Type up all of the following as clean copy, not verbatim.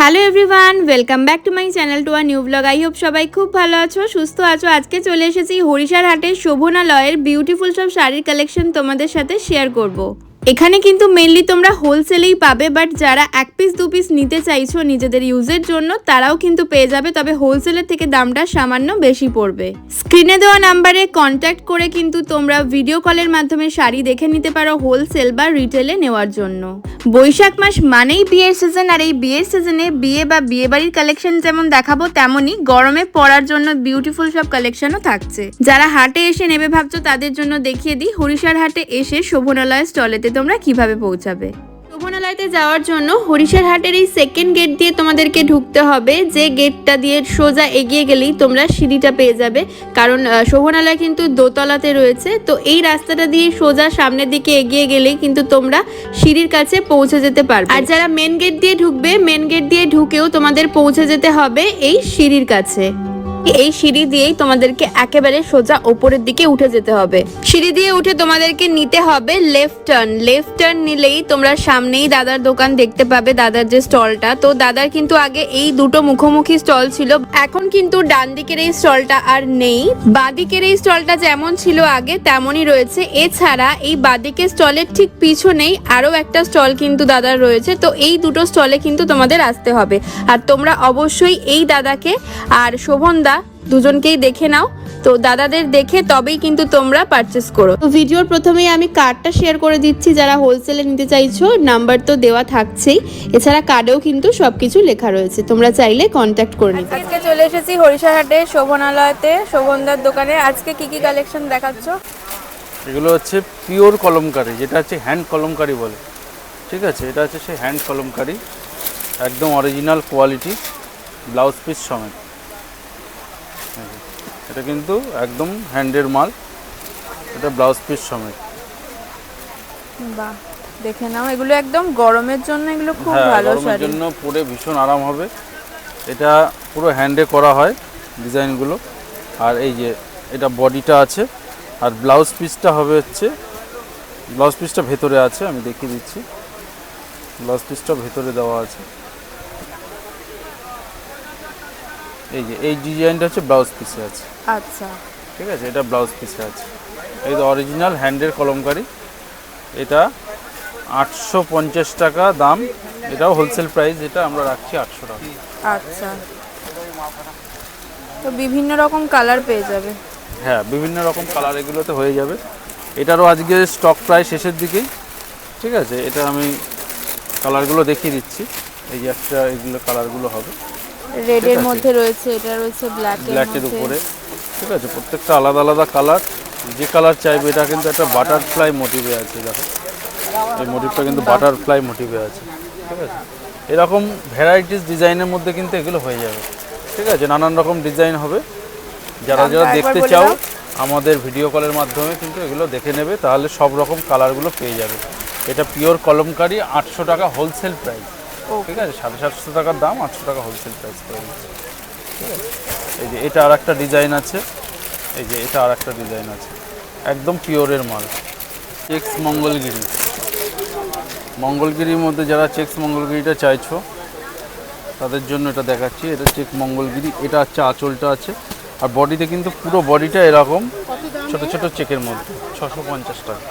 Hello everyone, welcome back to my channel to a new blog. I hope সবাই খুব ভালো আছো, সুস্থ আছো। আজকে চলে এসেছি হরিশার হাটের শোভনালয়ের বিউটিফুল সব শাড়ির কালেকশন তোমাদের সাথে শেয়ার করব। এখানে কিন্তু মেনলি তোমরা হোলসেলেই পাবে, বাট যারা এক পিস দু পিস নিতে চাইছো নিজেদের ইউজের জন্য তারাও কিন্তু পেয়ে যাবে, তবে হোলসেলের থেকে দামটা সামান্য বেশি পড়বে। স্ক্রিনে দেওয়া নাম্বারে কন্ট্যাক্ট করে কিন্তু তোমরা ভিডিও কলের মাধ্যমে শাড়ি দেখে নিতে পারো হোলসেল বা রিটেলে নেওয়ার জন্য। বৈশাখ মাস মানেই বিয়ের সিজন, আর এই বিয়ের সিজনে বিয়ে বা বিয়ে বাড়ির কালেকশন যেমন দেখাবো তেমনই গরমে পরার জন্য বিউটিফুল সব কালেকশনও থাকছে। যারা হাটে এসে নেবে ভাবছো তাদের জন্য দেখিয়ে দিই হরিশার হাটে এসে শোভনালয় স্টলেতে তোমরা কিভাবে পৌঁছাবে। শোভনালয়তে যাওয়ার জন্য হরিশার হাটের এই সেকেন্ড গেট দিয়ে তোমাদেরকে ঢুকতে হবে। যে গেটটা দিয়ে সোজা এগিয়ে গেলেই তোমরা সিঁড়িটা পেয়ে যাবে, কারণ শোভনালয় কিন্তু দোতলাতে রয়েছে। তো এই রাস্তাটা দিয়ে সোজা সামনের দিকে এগিয়ে গেলেই কিন্তু তোমরা সিঁড়ির কাছে পৌঁছে যেতে পারবে। আর যারা মেন গেট দিয়ে ঢুকবে, মেন গেট দিয়ে ঢুকেও তোমাদের পৌঁছে যেতে হবে এই সিঁড়ির কাছে। এই সিঁড়ি দিয়েই তোমাদেরকে একেবারে সোজা ওপরের দিকে উঠে যেতে হবে। সিঁড়ি দিয়ে উঠে তোমাদেরকে নিতে হবে লেফট টার্ন। লেফট টার্ন নিলেই তোমরা সামনেই দাদার দোকান দেখতে পাবে, দাদার যে স্টলটা। তো দাদার কিন্তু আগে এই দুটো মুখোমুখি স্টল ছিল, এখন কিন্তু ডান দিকের এই স্টলটা আর নেই। বাঁদিকের এই স্টলটা যেমন ছিল আগে তেমনই রয়েছে। এছাড়া এই বাঁদিকের স্টলের ঠিক পিছনেই আরো একটা স্টল কিন্তু দাদার রয়েছে। তো এই দুটো স্টলে কিন্তু তোমাদের আসতে হবে, আর তোমরা অবশ্যই এই দাদাকে আর শোভনদা দুজনকেই দেখে নাও। তো দাদাদের দেখে তবেই কিন্তু তোমরা পারচেস করো। তো ভিডিওর প্রথমেই আমি কার্ডটা শেয়ার করে দিচ্ছি, যারা হোলসেলে নিতে চাইছো নাম্বার তো দেওয়া থাকছেই, এছাড়া কার্ডেও কিন্তু সবকিছু লেখা রয়েছে, তোমরা চাইলে কন্ট্যাক্ট করে নিতে। আজকে চলে এসেছি হরিশার হাটে শোভনালয়তে, শোভনদার দোকানে। আজকে কি কি কালেকশন দেখাচ্ছ? এগুলো হচ্ছে পিওর কলমকারি, যেটা হচ্ছে হ্যান্ড কলমকারি বলে, ঠিক আছে। এটা হচ্ছে সেই হ্যান্ড কলমকারি, একদম অরিজিনাল কোয়ালিটি, ব্লাউজ পিস সমেত। এটা কিন্তু একদম হ্যান্ডের মাল, এটা ব্লাউজ পিস সমেত। বাহ, দেখে নাও, এগুলো একদম গরমের জন্য এগুলো খুব ভালো শাড়ি, গরমের জন্য পরে ভীষণ আরাম হবে। এটা পুরো হ্যান্ডে করা হয় ডিজাইনগুলো। আর এই যে এটা বডিটা আছে, আর ব্লাউজ পিসটা হবে হচ্ছে, ব্লাউজ পিসটা ভেতরে আছে, আমি দেখিয়ে দিচ্ছি। ব্লাউজ পিসটা ভেতরে দেওয়া আছে, এই যে এই ডিজাইনটা হচ্ছে ব্লাউজ পিসে আছে। আচ্ছা, ঠিক আছে, এটা ব্লাউজ পিসে আছে। এই তো অরিজিনাল হ্যান্ডের কলমকারি। এটা 850 টাকা দাম, এটাও হোলসেল প্রাইস, এটা আমরা রাখছি 800 টাকা। আচ্ছা, তো বিভিন্ন রকম কালার পেয়ে যাবে। হ্যাঁ, বিভিন্ন রকম কালার এগুলোতে হয়ে যাবে। এটারও আজকে স্টক প্রায় শেষের দিকেই, ঠিক আছে। এটা আমি কালারগুলো দেখিয়ে দিচ্ছি। এই যে একটা, এগুলো কালারগুলো হবে রেডের মধ্যে রয়েছে, এটা রয়েছে ব্ল্যাকের উপরে, ঠিক আছে। প্রত্যেকটা আলাদা আলাদা কালার, যে কালার চাইবে। এটা কিন্তু একটা বাটারফ্লাই মোটিভে আছে, দেখো এই মোটিভটা কিন্তু বাটারফ্লাই মোটিভে আছে, ঠিক আছে। এরকম ভ্যারাইটিস ডিজাইনের মধ্যে কিন্তু এগুলো হয়ে যাবে, ঠিক আছে। নানান রকম ডিজাইন হবে, যারা যারা দেখতে চাও আমাদের ভিডিও কলের মাধ্যমে কিন্তু এগুলো দেখে নেবে, তাহলে সব রকম কালারগুলো পেয়ে যাবে। এটা পিওর কলমকারি, 800 টাকা হোলসেল প্রাইস, ঠিক আছে। 750 টাকার দাম, 800 টাকা হোলসেল প্রাইস করে দিচ্ছি, ঠিক আছে। এই যে এটা আর একটা ডিজাইন আছে, এই যে এটা আর একটা ডিজাইন আছে, একদম পিওরের মাল। চেক্স মঙ্গলগিরি, মঙ্গলগিরির মধ্যে যারা চেক্স মঙ্গলগিরিটা চাইছো তাদের জন্য এটা দেখাচ্ছি। এটা চেক মঙ্গলগিরি, এটা হচ্ছে আঁচলটা আছে, আর বডিতে কিন্তু পুরো বডিটা এরকম ছোট ছোট চেকের মধ্যে, 650 টাকা,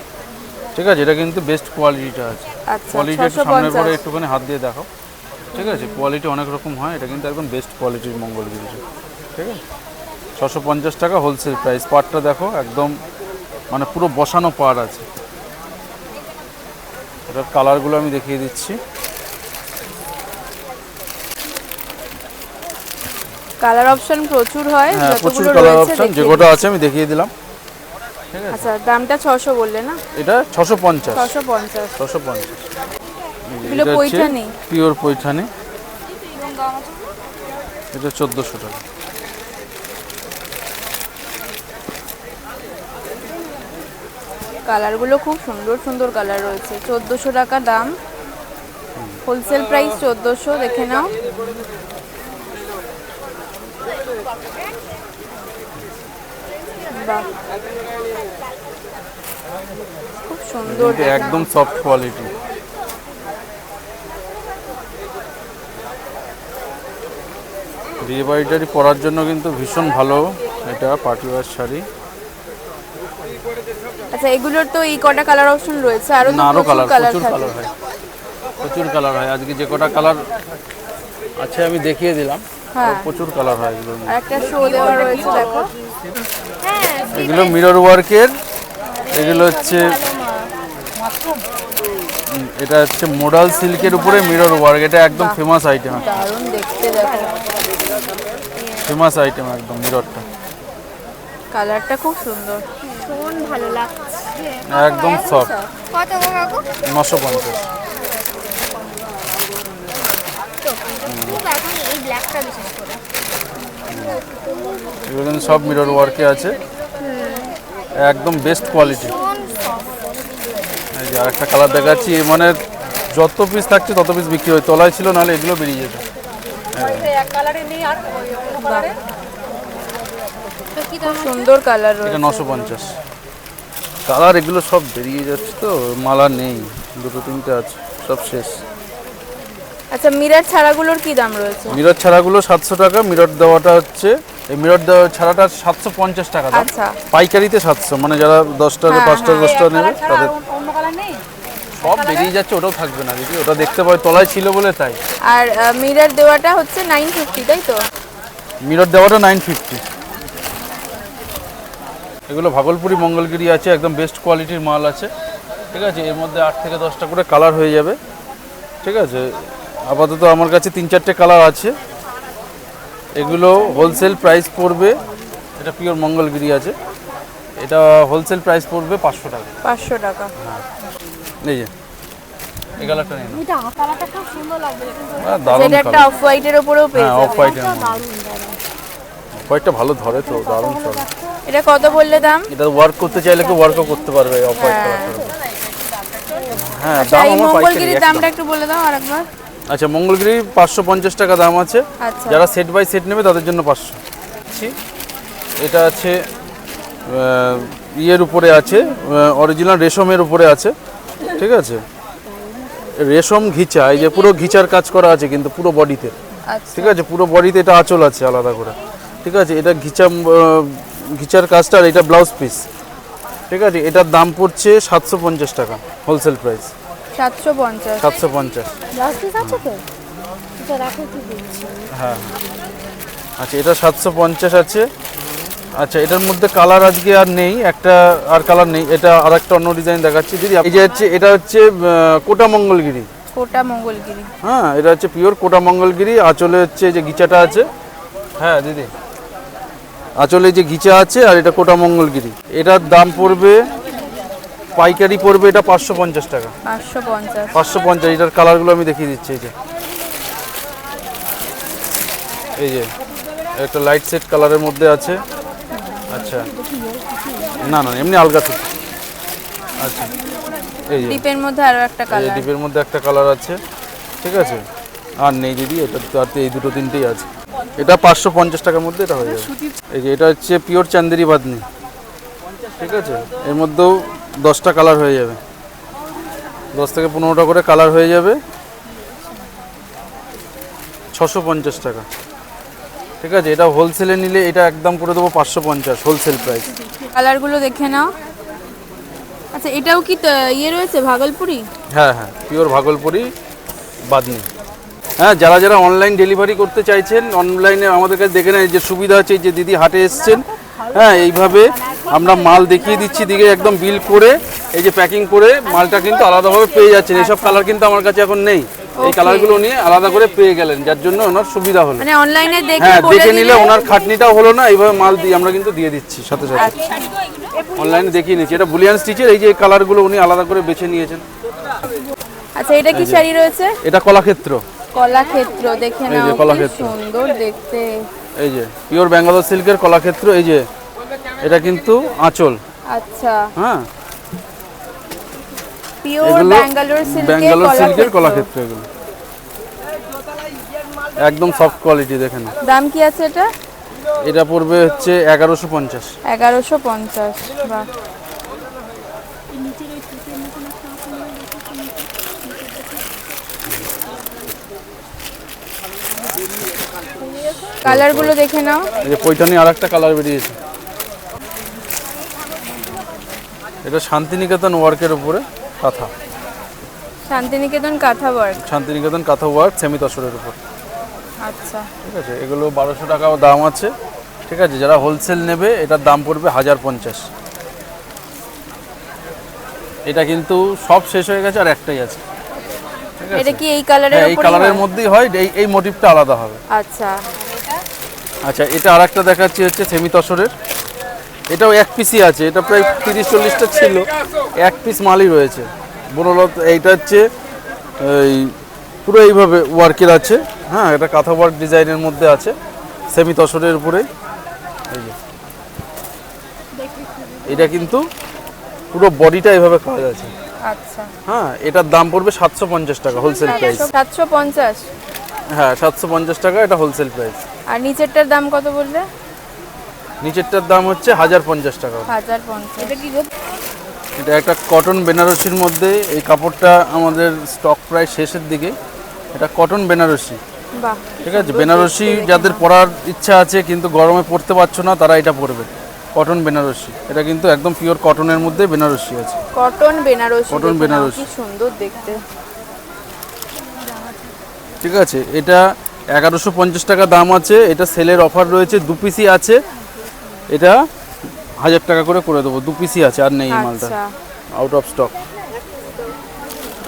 ঠিক আছে। এটা কিন্তু বেস্ট কোয়ালিটিটা আছে। কোয়ালিটি একটু সামনের পরে একটুখানি হাত দিয়ে দেখো, ঠিক আছে। কোয়ালিটি অনেক রকম হয়, এটা কিন্তু একদম বেস্ট কোয়ালিটির মঙ্গলগিরিটা, ঠিক আছে। 650 টাকা হোলসেল প্রাইস। পাড়টা দেখো, একদম মানে পুরো বসানো পাড় আছে। এটার কালারগুলো আমি দেখিয়ে দিচ্ছি। কালার অপশন প্রচুর হয়, হ্যাঁ, প্রচুর কালার অপশন, যে কটা আছে আমি দেখিয়ে দিলাম, ঠিক আছে। আচ্ছা, দামটা 600 বললে না? এটা 650। 650 এগুলো পৈঠানি, পিওর পৈঠানি। এটা 1400 টাকা। কালারগুলো খুব সুন্দর সুন্দর কালার রয়েছে। 1400 টাকা দাম, হোলসেল প্রাইস 1400, দেখে নাও। বাহ, খুব সুন্দর, একদম সফট কোয়ালিটি। বিয়ে বাড়িটারি পরার জন্য কিন্তু ভীষণ ভালো এটা পার্টিওয়ার শাড়ি। আচ্ছা এগুলোর তো এই কটা কালার অপশন রয়েছে, আরো না আরো কালার, কালার প্রচুর কালার হয়, প্রচুর কালার হয়। আজকে যে কটা কালার আছে আমি দেখিয়ে দিলাম, হ্যাঁ প্রচুর কালার হয় এগুলো। আর একটা শো দেওয়া রয়েছে দেখো। এগুলো মিরর ওয়ার্কের, এগুলো হচ্ছে এটা হচ্ছে মোডাল সিল্কের উপরে মিরর ওয়ার্ক, এটা একদম ফেমাস আইটেম, দারুণ দেখতে দেখো, ফেমাস আইটেম একদম মিররটা। কালারটা খুব সুন্দর, ভীষণ ভালো লাগছে। একদম সফট। কত গো কাকু? 950। খুব এখন এই ব্ল্যাকটা বিশেষ করে এগুলো কিন্তু সব মিরর ওয়ার্কে আছে, একদম বেস্ট কোয়ালিটি। ভীষণ soft। এই যে আরেকটা কালার দেখাচ্ছি, মানে যত পিস থাকছে তত পিস বিক্রি হয়, তলায় ছিল নাহলে এগুলো বেরিয়ে যেত। তো কি দাম? সুন্দর কালার এটা রয়েছে। 950 কালার, এগুলো সব বেরিয়ে যাচ্ছে তো, মালা নেই, দুটো তিনটে আছে, সব শেষ। আচ্ছা মিরার ছাড়াগুলোর কি দাম রয়েছে? মিরর ছাড়াগুলো 700 টাকা, মিরর দেওয়াটা হচ্ছে এই মিরর দেওয়া ছাড়াটা 750 টাকা দাম। আচ্ছা পাইকারিতে 700, মানে যারা 10টা হ্যাঁ, 5টা 10টা নেবে তাদের সব বেরিয়ে যাচ্ছে, ওটাও থাকবে না দিদি, ওটা দেখতে পাই তলায় ছিল বলে তাই। আর মিরার দেওয়াটা হচ্ছে 950 তাই তো? মিরর দেওয়াটা 950। এগুলো ভাগলপুরি মঙ্গলগিরি আছে, একদম বেস্ট কোয়ালিটির মাল আছে, ঠিক আছে। এর মধ্যে 8 থেকে 10টা করে কালার হয়ে যাবে, ঠিক আছে। আপাতত আমার কাছে 3-4টে কালার আছে। এগুলো হোলসেল প্রাইস পড়বে, এটা পিওর মঙ্গলগিরি আছে, এটা হোলসেল প্রাইস পড়বে 500 টাকা। 500 টাকা। এই যে এই কালারটা নিন, এটা কালারটা খুব সুন্দর লাগবে কিন্তু দারুণ যেটা একটা কালার। অফ হোয়াইটের উপরেও পেয়ে হ্যাঁ, অফ যাবে। হোয়াইটের দারুণ দারুণ। হোয়াইটটা ভালো ধরে তো, দারুণ চলে। এটা কত বললে দাম? এটা ওয়ার্ক করতে চাইলে কেউ ওয়ার্কও করতে পারবে অফ হোয়াইট কালারটা। হ্যাঁ, আচ্ছা দাম এই আমার পাইকারি মঙ্গলগিরির একদম। দামটা একটু বলে দাও আরেকবার। আচ্ছা মঙ্গলগিরি 550 টাকা দাম আছে, আচ্ছা যারা সেট বাই সেট নেবে তাদের জন্য 500। এটা আছে ইয়ের উপরে আছে, অরিজিনাল রেশমের উপরে আছে, ঠিক আছে। রেশম ঘিচা, এই যে পুরো ঘিচার কাজ করা আছে কিন্তু পুরো বডিতে, আচ্ছা ঠিক আছে। পুরো বডিতে এটা আঁচল আছে আলাদা করে, ঠিক আছে। এটা ঘিচার কাজটা, আর এটা ব্লাউজ পিস, ঠিক আছে। এটার দাম পড়ছে 750 টাকা হোলসেল প্রাইস। 750। 750, ব্লাউজ পিস আছে তো? এটা রাখো কি দিচ্ছি। হ্যাঁ। আচ্ছা এটা 750 আছে। আচ্ছা এটার মধ্যে কালার আজকে আর নেই, একটা আর কালার নেই, এটা আর একটা অন্য ডিজাইন দেখাচ্ছি দিদি। এই যে হচ্ছে এটা হচ্ছে কোটা মঙ্গলগিরি, কোটা মঙ্গলগিরি। হ্যাঁ এটা হচ্ছে পিওর কোটা মঙ্গলগিরি। আঁচলে হচ্ছে যে গিচাটা আছে, হ্যাঁ দিদি আঁচলে যে গিচা আছে, আর এটা কোটা মঙ্গলগিরি। এটার দাম পড়বে পাইকারি পড়বে এটা 550 টাকা। 550। 550। এটার কালারগুলো আমি দেখিয়ে দিচ্ছি। এই যে একটা লাইট সেট কালারের মধ্যে আছে। আচ্ছা না না এমনি আলগা থেকে। আচ্ছা এই যে ডিপের মধ্যে আরো একটা এই কালার। ডিপের মধ্যে একটা কালার আছে, ঠিক আছে। আর নেই দিদি, এটা তাতে এই দুটো তিনটেই আছে। এটা 550 টাকার মধ্যে এটা হয়ে যাবে। এই যে এটা হচ্ছে পিওর চান্দেরি বাদনি, ঠিক আছে। এর মধ্যেও 10টা কালার হয়ে যাবে, 10 থেকে 15টা করে কালার হয়ে যাবে। 650 টাকা, ঠিক আছে। এটা হোলসেলে নিলে এটা একদম করে দেবো 550 হোলসেল প্রাইস। কালারগুলো দেখে নাও। আচ্ছা এটাও কি ইয়ে রয়েছে ভাগলপুরি? হ্যাঁ হ্যাঁ, পিওর ভাগলপুরি বাদনি। হ্যাঁ, যারা যারা অনলাইন ডেলিভারি করতে চাইছেন, অনলাইনে আমাদের কাছে দেখে নেন, যে সুবিধা আছে যে দিদি হাটে এসছেন, হ্যাঁ এইভাবে আমরা মাল দেখিয়ে দিচ্ছি, দিকে একদম বিল করে এই যে প্যাকিং করে মালটা কিন্তু আলাদাভাবে পেয়ে যাচ্ছেন। এইসব কালার কিন্তু আমার কাছে এখন নেই, এই কালারগুলো নিয়ে আলাদা করে পেয়ে গেলেন, যার জন্য ওনার সুবিধা হলো। মানে অনলাইনে দেখে হ্যাঁ, বলে দেখে নিলে দিলে- ওনার খাটনিটাও হলো না, এইভাবে মাল দিয়ে আমরা কিন্তু দিয়ে দিচ্ছি সাথে সাথে। আচ্ছা অনলাইনে দেখিয়ে নিচ্ছি। এটা বুলিয়ান স্টিচের, এই যে কালারগুলো উনি আলাদা করে বেছে নিয়েছেন। আচ্ছা এটা কি শাড়ি রয়েছে? এটা কলাক্ষেত্র, কলাক্ষেত্র, দেখে এই নাও যে কি কলাক্ষেত্র। সুন্দর দেখতে। এই যে পিওর ব্যাঙ্গালোর সিল্কের কলাক্ষেত্র। এই যে এটা কিন্তু আঁচল, আচ্ছা হ্যাঁ পিওর এগুলো ব্যাঙ্গালোর ব্যাঙ্গালোর সিল্কের কলাক্ষেত্র। কলাক্ষেত্র, এগুলো একদম সফট কোয়ালিটি। দেখেন দাম কি আছে এটা? এটা পড়বে হচ্ছে 1150। 1150। বাহ কালারগুলো দেখে নাও। এই যে পৈঠানি আর একটা কালার বেরিয়েছে, এটা শান্তিনিকেতন ওয়ার্কের উপরে কাঁথা, শান্তিনিকেতন কাঁথা ওয়ার্ক। শান্তিনিকেতন কাঁথা ওয়ার্ক সেমি তসরের উপর। আচ্ছা, ঠিক আছে, এগুলো 1200 টাকাও দাম আছে। ঠিক আছে, যারা হোলসেল নেবে এটার দাম পড়বে 1050। এটা কিন্তু সব শেষ হয়ে গেছে, আর একটাই আছে। ঠিক আছে, এটা কি এই কালারের হ্যাঁ, এই উপরে? কালারের মধ্যেই হয়, এই মোটিভটা আলাদা হবে। আচ্ছা, আচ্ছা, এটা আরেকটা দেখাচ্ছি হচ্ছে সেমি তসরের। এটাও এক পিসই আছে, এটা প্রায় 30-40টা ছিল, এক পিস মালই রয়েছে। বনলত এইটা হচ্ছে এই পুরো এইভাবে ওয়ার্কের আছে। হ্যাঁ, এটা কাঁথা ওয়ার্ক ডিজাইনের মধ্যে আছে, সেমি তসরের উপরেই। এই যে এটা কিন্তু পুরো বডিটা এইভাবে কাজ আছে। আচ্ছা, হ্যাঁ, এটার দাম পড়বে 750 টাকা হোলসেল প্রাইস। 750। হ্যাঁ, 750 টাকা এটা হোলসেল প্রাইস। আর নিচেরটার দাম কত বললে? নিচেরটার দাম হচ্ছে 1050 টাকা। 1050। এটা কি গো? এটা একটা কটন বেনারসির মধ্যে, এই কাপড়টা আমাদের স্টক প্রায় শেষের দিকে। এটা কটন বেনারসি। বাহ, ঠিক আছে, বেনারসি যাদের পরার ইচ্ছা আছে কিন্তু গরমে পরতে পারছো না, তারা এটা পরবে। কটন বেনারসি, এটা কিন্তু একদম পিওর কটনের মধ্যে বেনারসি আছে। কটন বেনারসি। কটন বেনারসি। কি সুন্দর দেখতে। ঠিক আছে, এটা 1150 টাকা দাম আছে। এটা সেলের অফার রয়েছে, 2 পিসই আছে। এটা 1000 টাকা করে করে দেবো, 2 পিসই আছে, আর নেই এই মালটা, আচ্ছা, আউট অফ স্টক।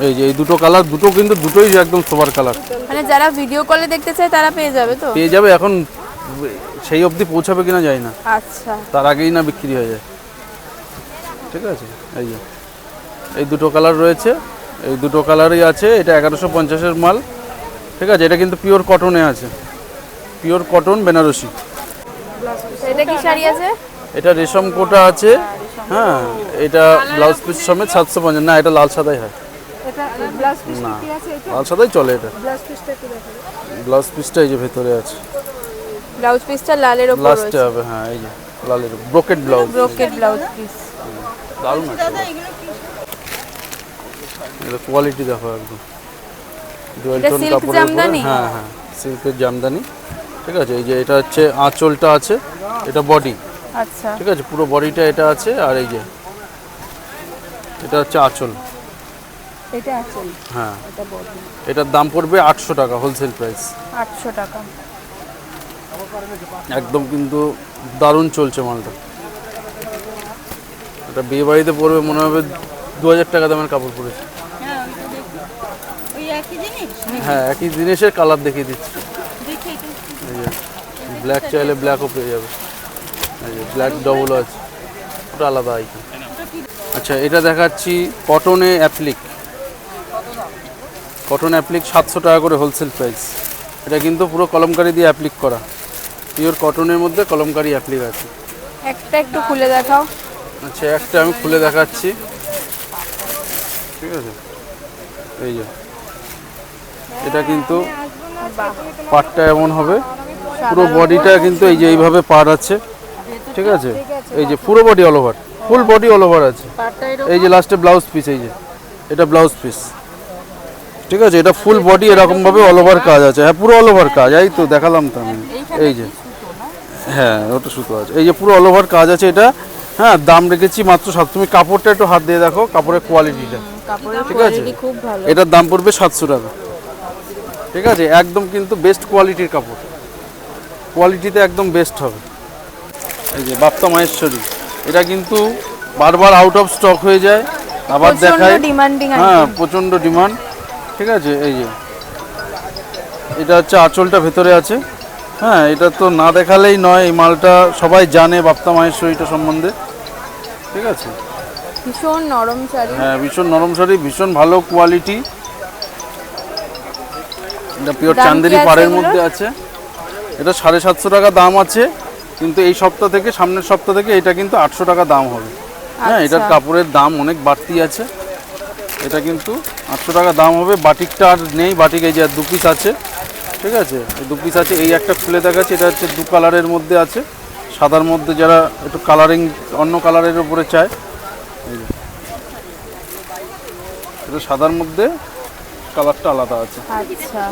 এই যে এই দুটো কালার, দুটো কিন্তু দুটোই একদম সোবার কালার। মানে যারা ভিডিও কলে দেখতে চায় তারা পেয়ে যাবে তো? পেয়ে যাবে, এখন সেই অবধি পৌঁছাবে কিনা যায় না, আচ্ছা, তার আগেই না বিক্রি হয়ে যায়। ঠিক আছে, এই যে এই দুটো কালার রয়েছে, এই দুটো কালারই আছে। এটা 1150-এর মাল। ঠিক আছে, এটা কিন্তু পিওর কটনে আছে, পিওর কটন বেনারসি। এটা কি শাড়ি আছে? এটা রেশম কোটা আছে। হ্যাঁ, এটা ব্লাউজ পিস সমেত 750। না, এটা লাল সাদাই হয় এটা ব্লাউজ পিস না, কি আছে এটা? লাল সাদাই চলে। এটা ব্লাউজ পিসটা কি দেখাবো? ব্লাউজ পিসটা এই যে ভেতরে আছে, ব্লাউজ পিসটা লালের উপর লাস্টে রয়েছে। হবে। হ্যাঁ, এই যে লালের brocade blouse, brocade blouse piece. দারুণ আছে। এটা কোয়ালিটি দেখো একদম ডুয়াল এটা টোন silk কাপড়ের উপরে। জামদানি? হ্যাঁ হ্যাঁ, সিল্কের জামদানি। ঠিক আছে, এই যে এটা হচ্ছে আঁচলটা আছে, এটা বডি। আচ্ছা, ঠিক আছে, পুরো বডিটা এটা আছে। আর এই যে এটা হচ্ছে আঁচল। এটা আঁচল। হ্যাঁ, এটা বডি। এটার দাম পড়বে 800 টাকা হোলসেল প্রাইস। 800 টাকা। একদম কিন্তু দারুণ চলছে মালটা। এটা বিয়ে বাড়িতে পড়বে, মনে হবে 2000 টাকা দামের কাপড় পরেছে। ওই একই জিনিস হ্যাঁ, একই জিনিসের কালার দেখিয়ে দিচ্ছি। এই যে ব্ল্যাক চাইলে ব্ল্যাকও পেয়ে যাবে। এই যে ব্ল্যাক ডবলও আছে, ওটা আলাদা আইটেম। আচ্ছা, এটা দেখাচ্ছি কটনে অ্যাপ্লিক। কটন অ্যাপ্লিক 700 টাকা করে হোলসেল প্রাইস। এটা কিন্তু পুরো কলমকারি দিয়ে অ্যাপ্লিক করা, পিওর কটনের মধ্যে কলমকারি অ্যাপ্লিক আছে। একটা একটু খুলে দেখাও। আচ্ছা, একটা আমি খুলে দেখাচ্ছি। ঠিক আছে, এই যে এটা কিন্তু পাটটা এমন হবে, পুরো বডিটা কিন্তু এই যে এইভাবে পার আছে। ঠিক আছে, এই যে পুরো body all over, full body all over আছে। এই যে লাস্টে ব্লাউজ পিস, এই যে এটা ব্লাউজ পিস। ঠিক আছে, এটা ফুল বডি এরকম ভাবে অল ওভার কাজ আছে। হ্যাঁ, পুরো অল ওভার কাজ, এই তো দেখালাম তো আমি। এই যে হ্যাঁ, ওটা সুতো আছে। এই যে পুরো অল ওভার কাজ আছে এটা। হ্যাঁ, দাম রেখেছি মাত্র 700। তুমি কাপড়টা একটু হাত দিয়ে দেখো, কাপড়ের কোয়ালিটিটা। কাপড়ের ঠিক আছে, কোয়ালিটি খুব ভালো। এটার দাম পড়বে 700 টাকা। ঠিক আছে, একদম কিন্তু বেস্ট কোয়ালিটির কাপড়, কোয়ালিটিতে একদম বেস্ট হবে। এই যে বাপ্তা মাহেশ্বরী, এটা কিন্তু বারবার আউট অফ স্টক হয়ে যায়, আবার দেখায়। ডিমান্ডিং হ্যাঁ, আইটেম। প্রচণ্ড ডিমান্ড। ঠিক আছে, এই যে এটা হচ্ছে আঁচলটা ভেতরে আছে। হ্যাঁ, এটা তো না দেখালেই নয়, এই মালটা সবাই জানে বাপ্তা মাহেশ্বরীটা সম্বন্ধে। ঠিক আছে, ভীষণ নরম শাড়ি। হ্যাঁ, ভীষণ নরম শাড়ি, ভীষণ ভালো কোয়ালিটি। এটা পিওর দাম কি চান্দেরি আছে পাড়ের এগুলোর? মধ্যে আছে। এটা 750 টাকা দাম আছে, কিন্তু এই সপ্তাহ থেকে, সামনের সপ্তাহ থেকে এটা কিন্তু 800 টাকা দাম হবে। হ্যাঁ, আচ্ছা। এটার কাপড়ের দাম অনেক বাড়তি আছে। এটা কিন্তু 800 টাকা দাম হবে। বাটিকটা আর নেই, বাটিক এই যে 2 পিস আছে। ঠিক আছে, এই 2 পিস আছে। এই একটা খুলে দেখাচ্ছে, এটা হচ্ছে 2 কালারের মধ্যে আছে, সাদার মধ্যে যারা একটু কালারিং অন্য কালারের উপরে চায়। এই যে এটা সাদার মধ্যে কালারটা আলাদা আছে। আচ্ছা,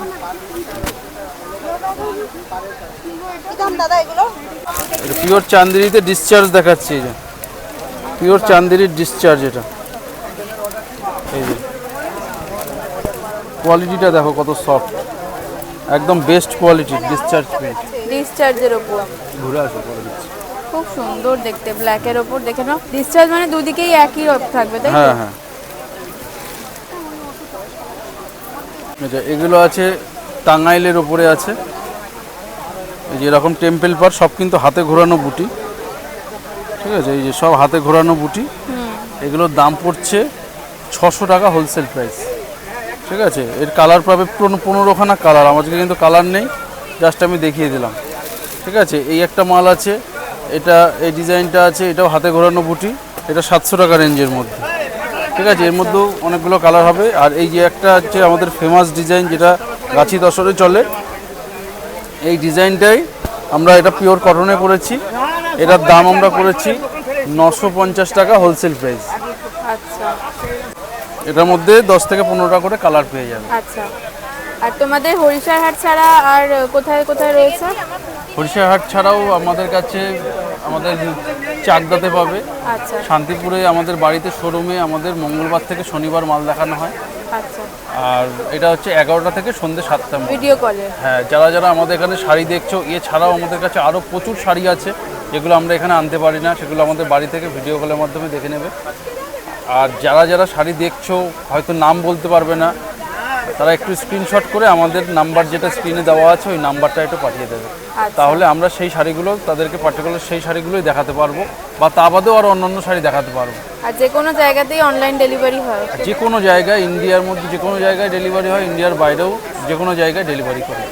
কি দাম দাদা এগুলো? এটা পিওর চান্দেরিতে ডিসচার্জ দেখাচ্ছি, এই যে পিওর চান্দেরির ডিসচার্জ এটা। এই যে কোয়ালিটিটা দেখো কত সফট, একদম বেস্ট কোয়ালিটির ডিসচার্জ প্রিন্ট। ডিসচার্জের ওপর ঘুরে আসো করে দিচ্ছি। খুব সুন্দর দেখতে, ব্ল্যাকের ওপর দেখে নাও। ডিসচার্জ মানে দুদিকেই একই থাকবে, তাই তো? হ্যাঁ হ্যাঁ, আচ্ছা এগুলো আছে টাঙ্গাইলের ওপরে আছে। এই যে এরকম টেম্পেল পার, সব কিন্তু হাতে ঘোরানো বুটি, ঠিক আছে? এই যে সব হাতে ঘোরানো বুটি, এগুলোর দাম পড়ছে 600 টাকা হোলসেল প্রাইস, ঠিক আছে? এর কালার পাবে 15খানা কালার, আমাদের কিন্তু কালার নেই, জাস্ট আমি দেখিয়ে দিলাম, ঠিক আছে? এই একটা মাল আছে, এটা এই ডিজাইনটা আছে, এটাও হাতে ঘোরানো বুটি, এটা 700 টাকা রেঞ্জের মধ্যে, ঠিক আছে? এর মধ্যেও অনেকগুলো কালার হবে। আর এই যে একটা হচ্ছে আমাদের ফেমাস ডিজাইন, যেটা গাছি দশরে চলে, এই ডিজাইনটাই আমরা এটা পিওর কটনে করেছি, এটার দাম আমরা করেছি 950 টাকা হোলসেল প্রাইস। আচ্ছা এটার মধ্যে 10 থেকে 15টা করে কালার পেয়ে যাবে। আচ্ছা। আর তোমাদের হরিশার হাট ছাড়া আর কোথায় কোথায় রয়েছে? হরিশার হাট ছাড়াও আমাদের কাছে আমাদের চাকদাতে পাবে, আচ্ছা শান্তিপুরে আমাদের বাড়িতে শোরুমে আমাদের মঙ্গলবার থেকে শনিবার মাল দেখানো হয়। আচ্ছা, আর এটা হচ্ছে 11টা থেকে সন্ধ্যে 7টা। ভিডিও কলে। হ্যাঁ, যারা যারা আমাদের এখানে শাড়ি দেখছো, এছাড়াও আমাদের কাছে আরও প্রচুর শাড়ি আছে যেগুলো আমরা এখানে আনতে পারি না, সেগুলো আমাদের বাড়ি থেকে ভিডিও কলের মাধ্যমে দেখে নেবে। আর যারা যারা শাড়ি দেখছো হয়তো নাম বলতে পারবে না, তারা একটু স্ক্রিনশট করে আমাদের নাম্বার যেটা স্ক্রিনে দেওয়া আছে ওই নাম্বারটা একটু পাঠিয়ে দেবে, তাহলে আমরা সেই শাড়িগুলো তাদেরকে পার্টিকুলার সেই শাড়িগুলোই দেখাতে পারবো, বা তা বাদেও আরও অন্যান্য শাড়ি দেখাতে পারবো। আর যে কোনো জায়গাতেই অনলাইন ডেলিভারি হয়? যে কোনো জায়গায়, ইন্ডিয়ার মধ্যে যে কোনো জায়গায় ডেলিভারি হয়, ইন্ডিয়ার বাইরেও যে কোনো জায়গায় ডেলিভারি করে,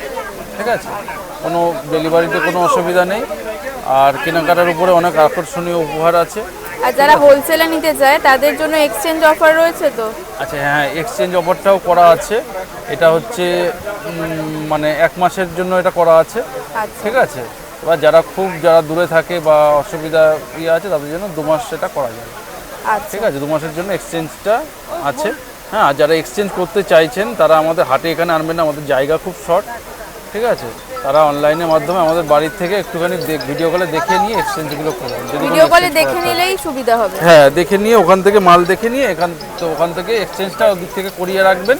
ঠিক আছে? কোনো ডেলিভারিতে কোনো অসুবিধা নেই। আর কেনাকাটার উপরে অনেক আকর্ষণীয় উপহার আছে। আর যারা হোলসেলে নিতে চায় তাদের জন্য এক্সচেঞ্জ অফার রয়েছে তো? আচ্ছা হ্যাঁ, এক্সচেঞ্জ অফারটাও করা আছে। এটা হচ্ছে মানে 1 মাসের জন্য এটা করা আছে, আচ্ছা ঠিক আছে? এবার যারা দূরে থাকে বা অসুবিধা আছে তাদের জন্য 2 মাস সেটা করা যায়, আচ্ছা ঠিক আছে? 2 মাসের জন্য এক্সচেঞ্জটা আছে। হ্যাঁ, আর যারা এক্সচেঞ্জ করতে চাইছেন তারা আমাদের হাটে এখানে আনবেন না, আমাদের জায়গা খুব শর্ট, ঠিক আছে? তারা অনলাইনের মাধ্যমে আমাদের বাড়ির থেকে একটুখানি ভিডিও কলে দেখে নিয়ে এক্সচেঞ্জগুলো করবেন। ভিডিও কলে দেখে নিলেই সুবিধা হবে। হ্যাঁ, দেখে নিয়ে ওখান থেকে মাল দেখে নিয়ে ওখান থেকে এক্সচেঞ্জটা ওদিক থেকে করিয়ে রাখবেন,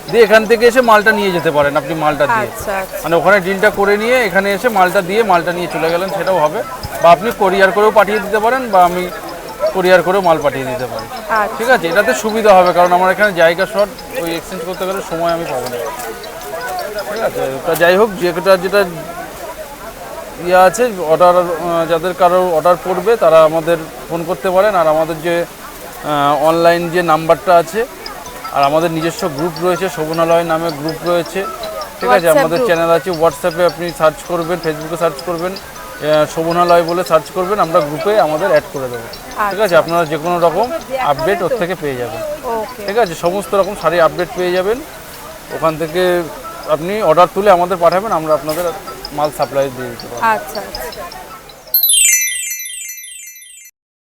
দিয়ে এখান থেকে এসে মালটা নিয়ে যেতে পারেন আপনি মালটা দিয়ে। আচ্ছা আচ্ছা, মানে ওখানে ডিলটা করে নিয়ে এখানে এসে মালটা দিয়ে মালটা নিয়ে চলে গেলেন, সেটাও হবে। বা আপনি কোরিয়ার করেও পাঠিয়ে দিতে পারেন, বা আমি কোরিয়ার করেও মাল পাঠিয়ে দিতে পারি, আচ্ছা ঠিক আছে? এটাতে সুবিধা হবে, কারণ আমার এখানে জায়গা শর্ট, ওই এক্সচেঞ্জ করতে গেলে সময় আমি পাবো না, ঠিক আছে? তা যাই হোক, যেটা আছে অর্ডার, যাদের কারো অর্ডার পড়বে তারা আমাদের ফোন করতে পারেন। আর আমাদের যে অনলাইন যে নাম্বারটা আছে, আর আমাদের নিজস্ব গ্রুপ রয়েছে, শোভনালয় নামে গ্রুপ রয়েছে, ঠিক আছে? WhatsApp আমাদের group। চ্যানেল আছে, হোয়াটসঅ্যাপে আপনি সার্চ করবেন, ফেসবুকে সার্চ করবেন, শোভনালয় বলে সার্চ করবেন, আমরা গ্রুপে আমাদের অ্যাড করে দেবো, ঠিক আছে? আপনারা যে কোনো রকম আপডেট ওর থেকে পেয়ে যাবেন, ওকে ঠিক আছে? সমস্ত রকম শাড়ি আপডেট পেয়ে যাবেন ওখান থেকে। আপনি অর্ডার তুলে আমাদের পাঠাবেন, আমরা আপনাদের মাল সাপ্লাই দিয়ে দিতে পারবো। আচ্ছা আচ্ছা।